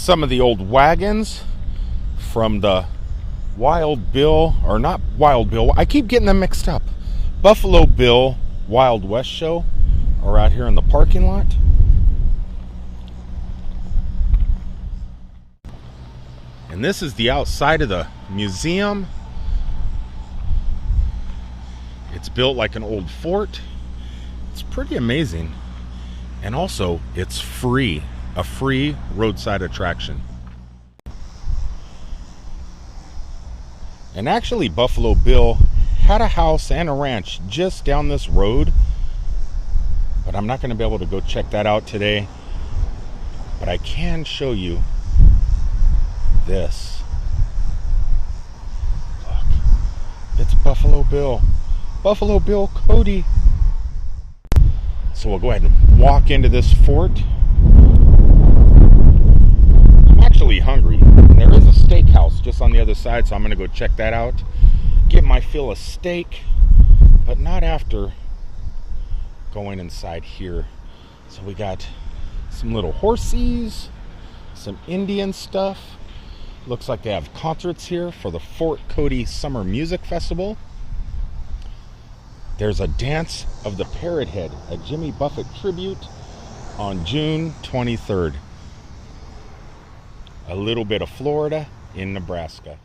some of the old wagons from the Wild Bill, or not Wild Bill, I keep getting them mixed up. Buffalo Bill Wild West show are out here in the parking lot. And this is the outside of the museum. It's built like an old fort. It's pretty amazing. And also, it's free. A free roadside attraction. And actually, Buffalo Bill had a house and a ranch just down this road. But I'm not going to be able to go check that out today. But I can show you this. Look, it's Buffalo Bill. Buffalo Bill Cody. So we'll go ahead and walk into this fort. I'm actually hungry. And there is a steakhouse just on the other side, so I'm going to go check that out. Get my fill of steak, but not after going inside here. So we got some little horsies, some Indian stuff. Looks like they have concerts here for the Fort Cody Summer Music Festival. There's a Dance of the Parrot Head, a Jimmy Buffett tribute on June 23rd. A little bit of Florida in Nebraska.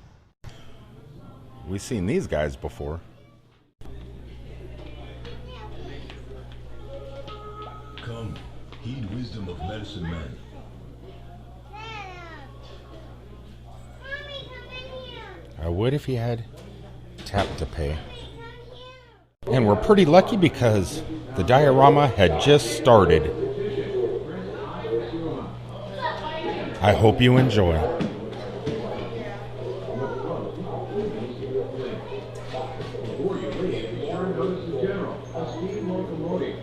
We've seen these guys before. Come, heed wisdom of medicine men. I would if he had tap to pay. And we're pretty lucky because the diorama had just started. I hope you enjoy. Before you leave, be sure and notice the general, a steam locomotive.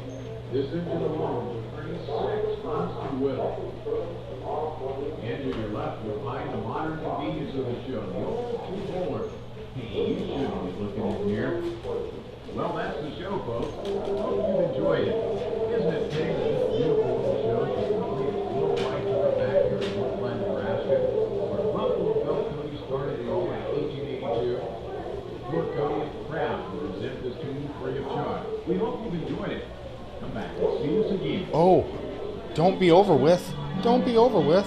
This engine alone will furnish 6 constant will. And to your left, you'll find the modern convenience of the show, the old two-bowler. Hey, you shouldn't be looking in here. Well, that's the show, folks. Hope you've enjoyed it. Isn't it big? This beautiful little show is complete a little right to the back here in Roadside, Nebraska, where Buffalo Bill Cody started it all in 1882. Fort Cody is proud to present this to you free of charge. We hope you've enjoyed it. Come back and see us again. Oh, don't be over with. Don't be over with.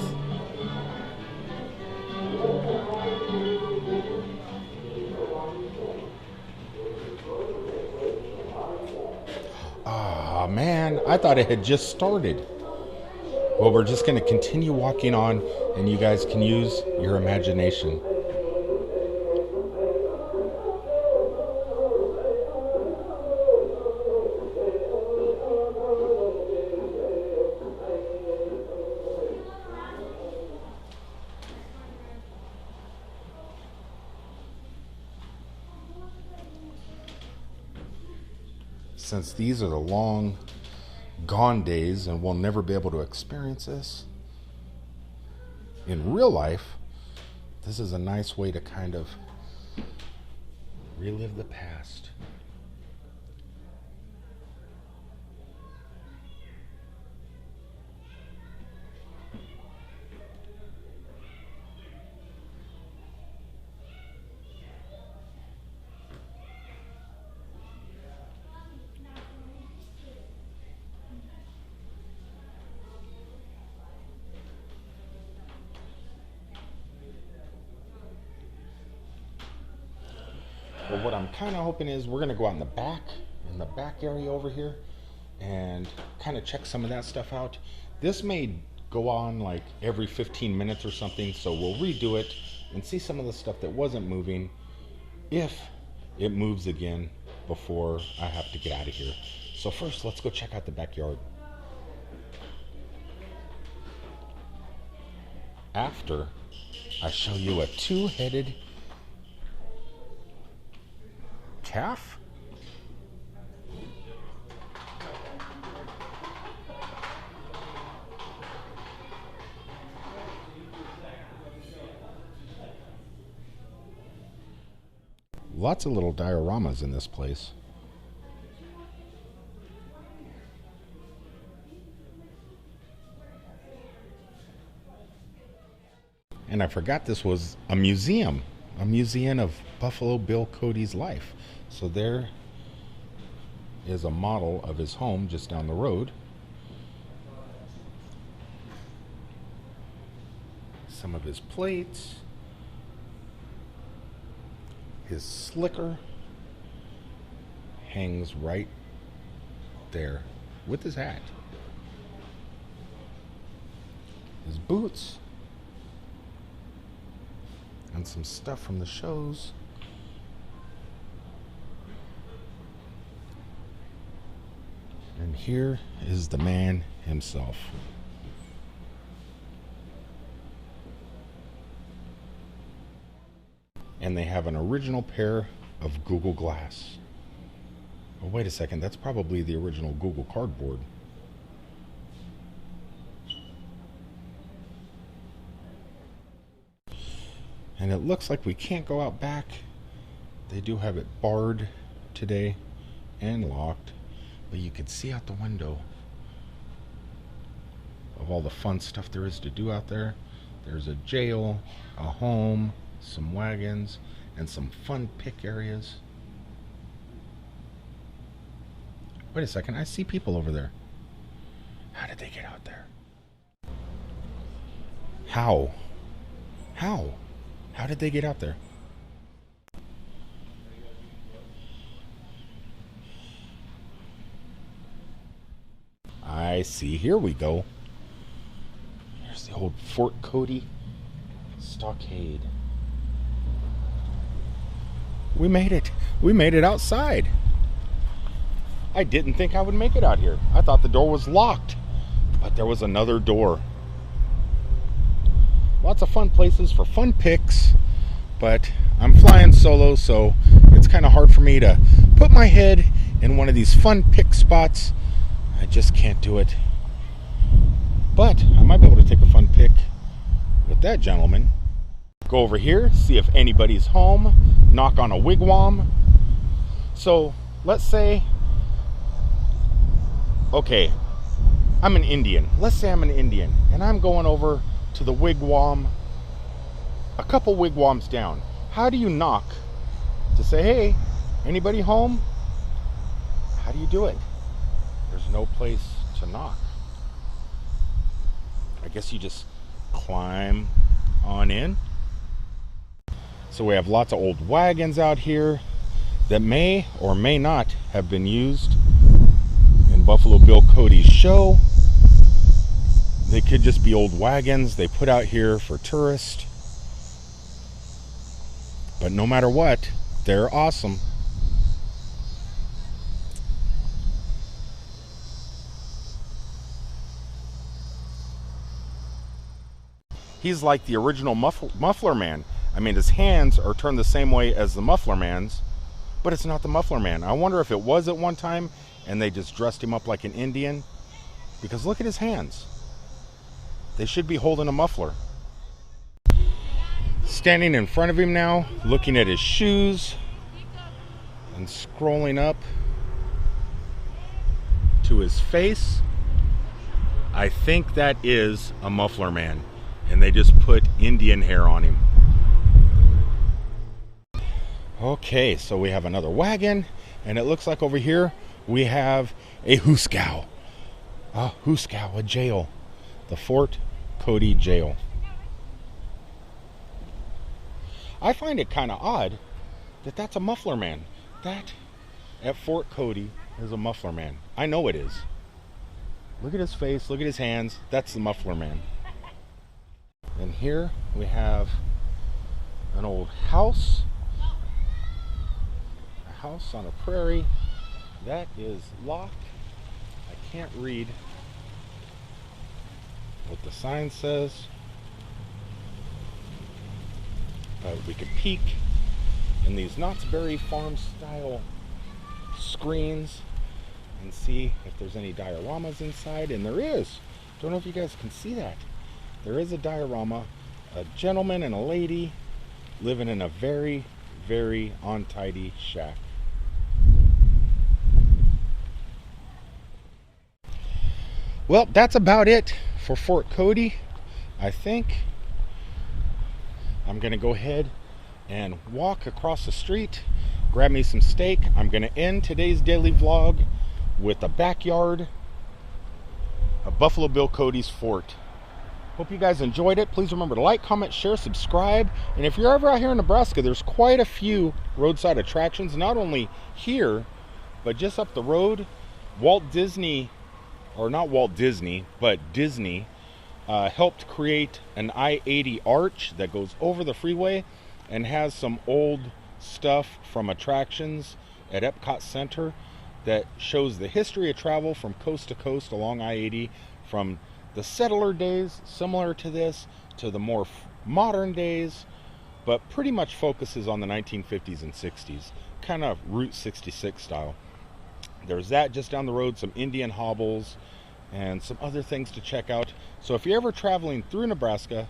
Ah, man, I thought it had just started. Well, we're just going to continue walking on, and you guys can use your imagination. Since these are the long gone days and we'll never be able to experience this in real life, this is a nice way to kind of relive the past. But what I'm kind of hoping is we're going to go out in the back area over here, and kind of check some of that stuff out. This may go on like every 15 minutes or something, so we'll redo it and see some of the stuff that wasn't moving, if it moves again before I have to get out of here. So first, let's go check out the backyard. After I show you a two-headed calf? Lots of little dioramas in this place. And I forgot this was a museum of Buffalo Bill Cody's life. So there is a model of his home just down the road. Some of his plates, his slicker hangs right there with his hat. His boots and some stuff from the shows. And here is the man himself. And they have an original pair of Google Glass. Oh, wait a second, that's probably the original Google Cardboard. And it looks like we can't go out back. They do have it barred today and locked, but you can see out the window of all the fun stuff there is to do out there. There's a jail, a home, some wagons, and some fun pick areas. Wait a second, I see people over there. How did they get out there? How? How did they get out there? I see, here we go. Here's the old Fort Cody stockade. We made it. We made it outside. I didn't think I would make it out here. I thought the door was locked, but there was another door. Lots of fun places for fun picks, but I'm flying solo, so it's kind of hard for me to put my head in one of these fun pick spots. I just can't do it. But I might be able to take a fun pick with that gentleman. Go over here, see if anybody's home, knock on a wigwam. So let's say, okay, I'm an Indian. Let's say I'm an Indian and I'm going over to the wigwam, a couple wigwams down. How do you knock to say, hey, anybody home? How do you do it? There's no place to knock. I guess you just climb on in. So we have lots of old wagons out here that may or may not have been used in Buffalo Bill Cody's show. They could just be old wagons they put out here for tourists. But no matter what, they're awesome. He's like the original Muffler Man. I mean, his hands are turned the same way as the Muffler Man's, but it's not the Muffler Man. I wonder if it was at one time and they just dressed him up like an Indian, because look at his hands. They should be holding a muffler. Standing in front of him now, looking at his shoes and scrolling up to his face. I think that is a Muffler Man, and they just put Indian hair on him. Okay, so we have another wagon, and it looks like over here we have a hooskow. A hooskow, a jail. The Fort Cody Jail. I find it kind of odd that that's a Muffler Man. That at Fort Cody is a Muffler Man. I know it is. Look at his face, look at his hands. That's the Muffler Man. And here we have an old house. A house on a prairie. That is locked. I can't read what the sign says. But we could peek in these Knott's Berry Farm style screens and see if there's any dioramas inside, and there is. Don't know if you guys can see that. There is a diorama, a gentleman and a lady living in a very, very untidy shack. Well, that's about it for Fort Cody, I think. I'm going to go ahead and walk across the street, grab me some steak. I'm going to end today's daily vlog with a backyard of Buffalo Bill Cody's fort. Hope you guys enjoyed it. Please remember to like, comment, share, subscribe. And if you're ever out here in Nebraska, there's quite a few roadside attractions, not only here, but just up the road. Walt Disney, or not Walt Disney, but Disney helped create an I-80 arch that goes over the freeway and has some old stuff from attractions at Epcot Center that shows the history of travel from coast to coast along I-80, from the settler days, similar to this, to the more modern days, but pretty much focuses on the 1950s and 60s, kind of Route 66 style. There's that just down the road, some Indian hobbles, and some other things to check out. So if you're ever traveling through Nebraska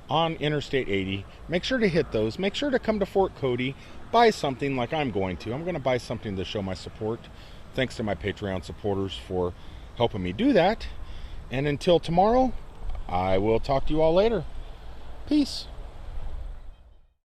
on Interstate 80, make sure to hit those. Make sure to come to Fort Cody, buy something like I'm going to. I'm going to buy something to show my support. Thanks to my Patreon supporters for helping me do that. And until tomorrow, I will talk to you all later. Peace.